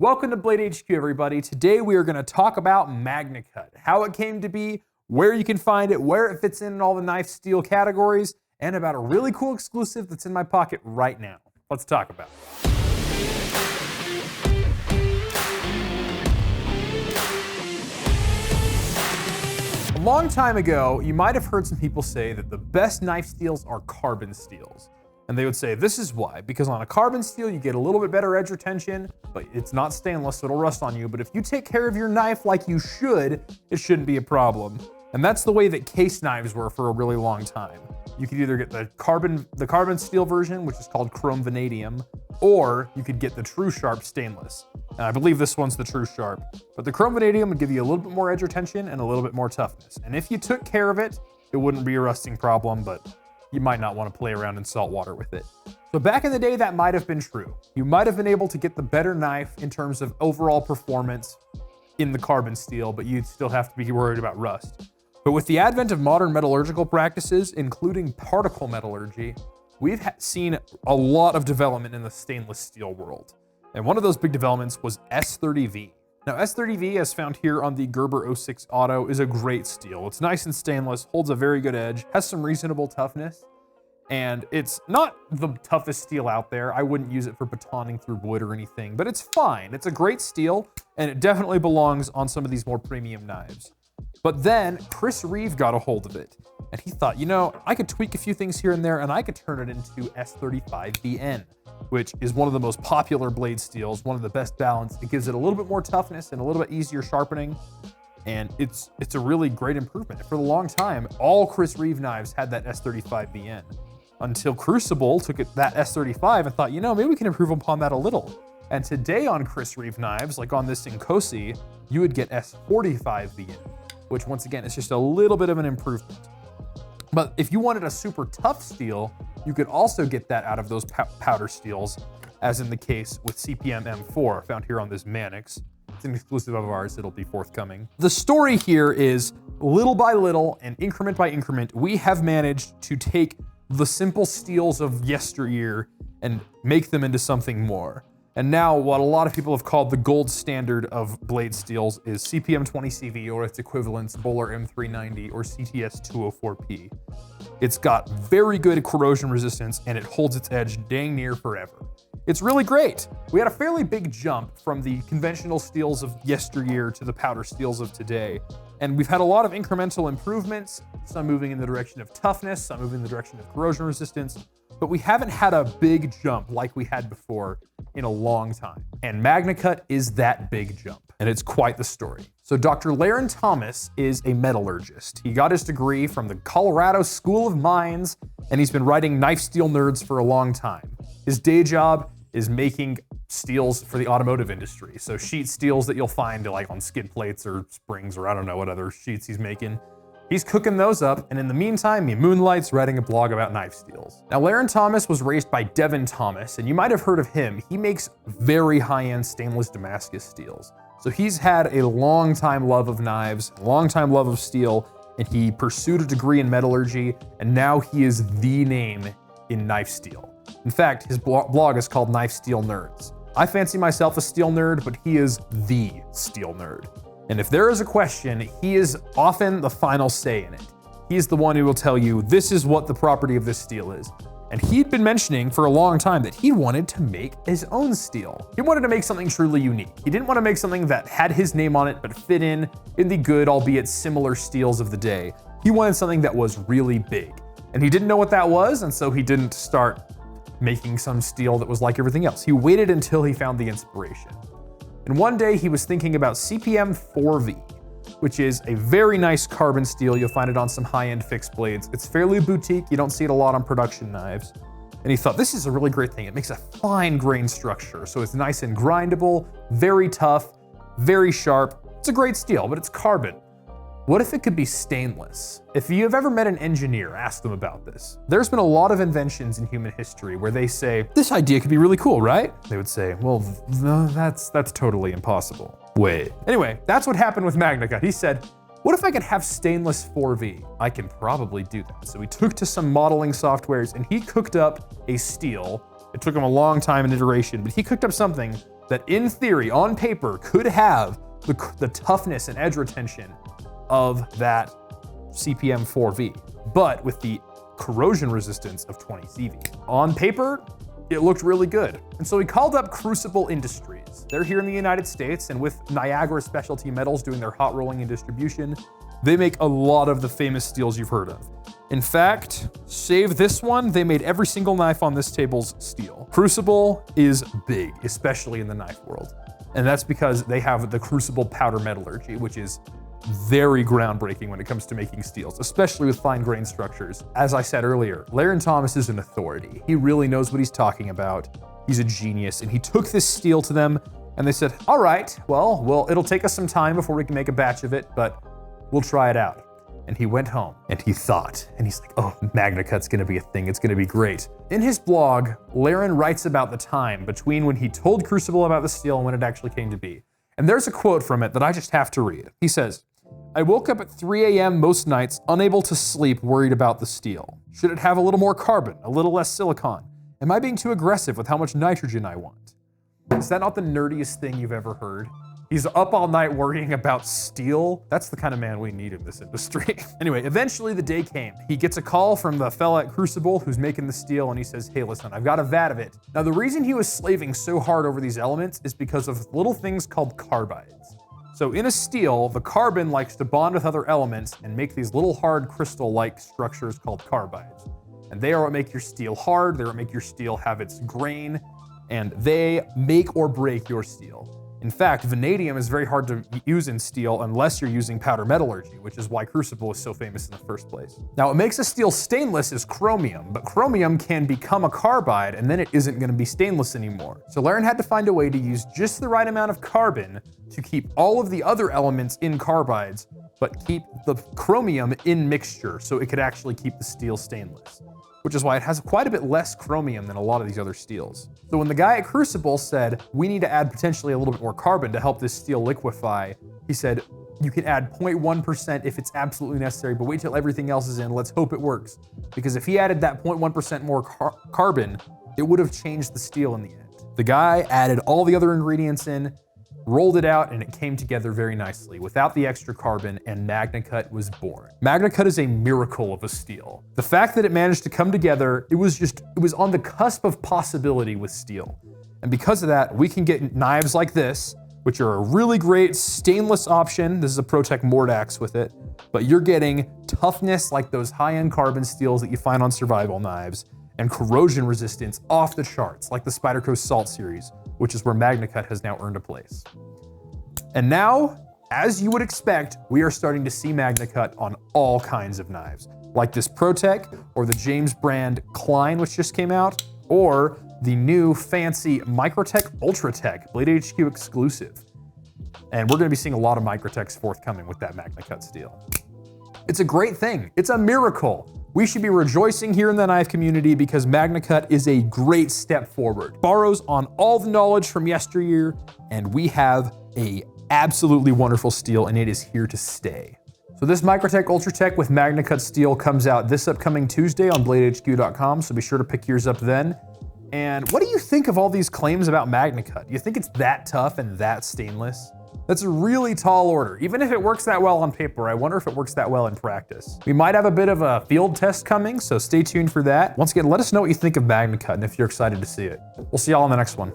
Welcome to Blade HQ, everybody. Today we are going to talk about MagnaCut, how it came to be, where you can find it, where it fits in all the knife steel categories, and about a really cool exclusive that's in my pocket right now. Let's talk about it. A long time ago, you might have heard some people say that the best knife steels are carbon steels. And they would say, this is why, because on a carbon steel, you get a little bit better edge retention, but it's not stainless, so it'll rust on you. But if you take care of your knife like you should, it shouldn't be a problem. And that's the way that case knives were for a really long time. You could either get the carbon steel version, which is called chrome vanadium, or you could get the true sharp stainless. And I believe this one's the true sharp. But the chrome vanadium would give you a little bit more edge retention and a little bit more toughness. And if you took care of it, it wouldn't be a rusting problem, but you might not want to play around in salt water with it. So back in the day, that might have been true. You might have been able to get the better knife in terms of overall performance in the carbon steel, but you'd still have to be worried about rust. But with the advent of modern metallurgical practices, including particle metallurgy, we've seen a lot of development in the stainless steel world. And one of those big developments was S30V. Now S30V, as found here on the Gerber 06 Auto, is a great steel. It's nice and stainless, holds a very good edge, has some reasonable toughness, and it's not the toughest steel out there. I wouldn't use it for batoning through wood or anything, but it's fine. It's a great steel, and it definitely belongs on some of these more premium knives. But then Reeve got a hold of it, and he thought, you know, I could tweak a few things here and there, and I could turn it into S35VN, which is one of the most popular blade steels, one of the best balanced. It gives it a little bit more toughness and a little bit easier sharpening, and it's a really great improvement. For a long time, all Reeve knives had that S35VN, until Crucible took that S35 and thought, you know, maybe we can improve upon that a little. And today on Reeve knives, like on this Inkosi, you would get S45VN, which once again is just a little bit of an improvement. But if you wanted a super tough steel, you could also get that out of those powder steels, as in the case with CPM M4, found here on this Manix. It's an exclusive of ours, it'll be forthcoming. The story here is, little by little and increment by increment, we have managed to take the simple steels of yesteryear and make them into something more. And now what a lot of people have called the gold standard of blade steels is CPM 20CV or its equivalents, Bowler M390 or CTS 204P. It's got very good corrosion resistance and it holds its edge dang near forever. It's really great. We had a fairly big jump from the conventional steels of yesteryear to the powder steels of today. And we've had a lot of incremental improvements, some moving in the direction of toughness, some moving in the direction of corrosion resistance, but we haven't had a big jump like we had before in a long time. And MagnaCut is that big jump, and it's quite the story. So Dr. Laren Thomas is a metallurgist. He got his degree from the Colorado School of Mines, and he's been writing Knife Steel Nerds for a long time. His day job is making steels for the automotive industry. So sheet steels that you'll find like on skid plates or springs or I don't know what other sheets he's making. He's cooking those up, and in the meantime, he moonlights writing a blog about knife steels. Now, Laren Thomas was raised by Devin Thomas, and you might have heard of him. He makes very high-end stainless Damascus steels. So he's had a long-time love of knives, a long-time love of steel, and he pursued a degree in metallurgy, and now he is the name in knife steel. In fact, his blog is called Knife Steel Nerds. I fancy myself a steel nerd, but he is the steel nerd. And if there is a question, he is often the final say in it. He's the one who will tell you, this is what the property of this steel is. And he'd been mentioning for a long time that he wanted to make his own steel. He wanted to make something truly unique. He didn't want to make something that had his name on it, but fit in the good, albeit similar steels of the day. He wanted something that was really big. And he didn't know what that was, and so he didn't start making some steel that was like everything else. He waited until he found the inspiration. And one day he was thinking about CPM 4V, which is a very nice carbon steel. You'll find it on some high-end fixed blades. It's fairly boutique. You don't see it a lot on production knives. And he thought, this is a really great thing. It makes a fine grain structure. So it's nice and grindable, very tough, very sharp. It's a great steel, but it's carbon. What if it could be stainless? If you've ever met an engineer, ask them about this. There's been a lot of inventions in human history where they say, this idea could be really cool, right? They would say, well, no, that's totally impossible. Wait. Anyway, that's what happened with MagnaCut. He said, what if I could have stainless 4V? I can probably do that. So he took to some modeling softwares and he cooked up a steel. It took him a long time and iteration, but he cooked up something that in theory, on paper, could have the toughness and edge retention of that CPM 4V, but with the corrosion resistance of 20 CV. On paper, it looked really good. And so we called up Crucible Industries. They're here in the United States, and with Niagara Specialty Metals doing their hot rolling and distribution, they make a lot of the famous steels you've heard of. In fact, save this one, they made every single knife on this table's steel. Crucible is big, especially in the knife world. And that's because they have the Crucible powder metallurgy, which is very groundbreaking when it comes to making steels, especially with fine grain structures. As I said earlier, Laren Thomas is an authority. He really knows what he's talking about. He's a genius, and he took this steel to them, and they said, all right, well, it'll take us some time before we can make a batch of it, but we'll try it out. And he went home and he thought, and he's like, oh, MagnaCut's gonna be a thing, it's gonna be great. In his blog, Laren writes about the time between when he told Crucible about the steel and when it actually came to be. And there's a quote from it that I just have to read. He says, I woke up at 3 a.m. most nights, unable to sleep, worried about the steel. Should it have a little more carbon, a little less silicon? Am I being too aggressive with how much nitrogen I want? Is that not the nerdiest thing you've ever heard? He's up all night worrying about steel. That's the kind of man we need in this industry. Anyway, eventually the day came. He gets a call from the fella at Crucible who's making the steel, and he says, hey, listen, I've got a vat of it. Now, the reason he was slaving so hard over these elements is because of little things called carbides. So in a steel, the carbon likes to bond with other elements and make these little hard crystal-like structures called carbides. And they are what make your steel hard, they're what make your steel have its grain, and they make or break your steel. In fact, vanadium is very hard to use in steel unless you're using powder metallurgy, which is why Crucible is so famous in the first place. Now, what makes a steel stainless is chromium, but chromium can become a carbide and then it isn't gonna be stainless anymore. So Laren had to find a way to use just the right amount of carbon to keep all of the other elements in carbides, but keep the chromium in mixture so it could actually keep the steel stainless, which is why it has quite a bit less chromium than a lot of these other steels. So when the guy at Crucible said, we need to add potentially a little bit more carbon to help this steel liquefy, he said, you can add 0.1% if it's absolutely necessary, but wait till everything else is in, let's hope it works. Because if he added that 0.1% more carbon, it would have changed the steel in the end. The guy added all the other ingredients in, rolled it out, and it came together very nicely without the extra carbon, and MagnaCut was born. MagnaCut is a miracle of a steel. The fact that it managed to come together, it was on the cusp of possibility with steel. And because of that, we can get knives like this, which are a really great stainless option. This is a ProTech Mordax with it, but you're getting toughness like those high-end carbon steels that you find on survival knives, and corrosion resistance off the charts, like the Spyderco Salt series, which is where MagnaCut has now earned a place. And now, as you would expect, we are starting to see MagnaCut on all kinds of knives, like this ProTech, or the James brand Kline, which just came out, or the new fancy Microtech Ultratech, Blade HQ exclusive. And we're gonna be seeing a lot of Microtechs forthcoming with that MagnaCut steel. It's a great thing, it's a miracle. We should be rejoicing here in the knife community because MagnaCut is a great step forward. Borrows on all the knowledge from yesteryear, and we have a absolutely wonderful steel, and it is here to stay. So this Microtech Ultratech with MagnaCut steel comes out this upcoming Tuesday on BladeHQ.com, so be sure to pick yours up then. And what do you think of all these claims about MagnaCut? Do you think it's that tough and that stainless? That's a really tall order. Even if it works that well on paper, I wonder if it works that well in practice. We might have a bit of a field test coming, so stay tuned for that. Once again, let us know what you think of MagnaCut and if you're excited to see it. We'll see y'all on the next one.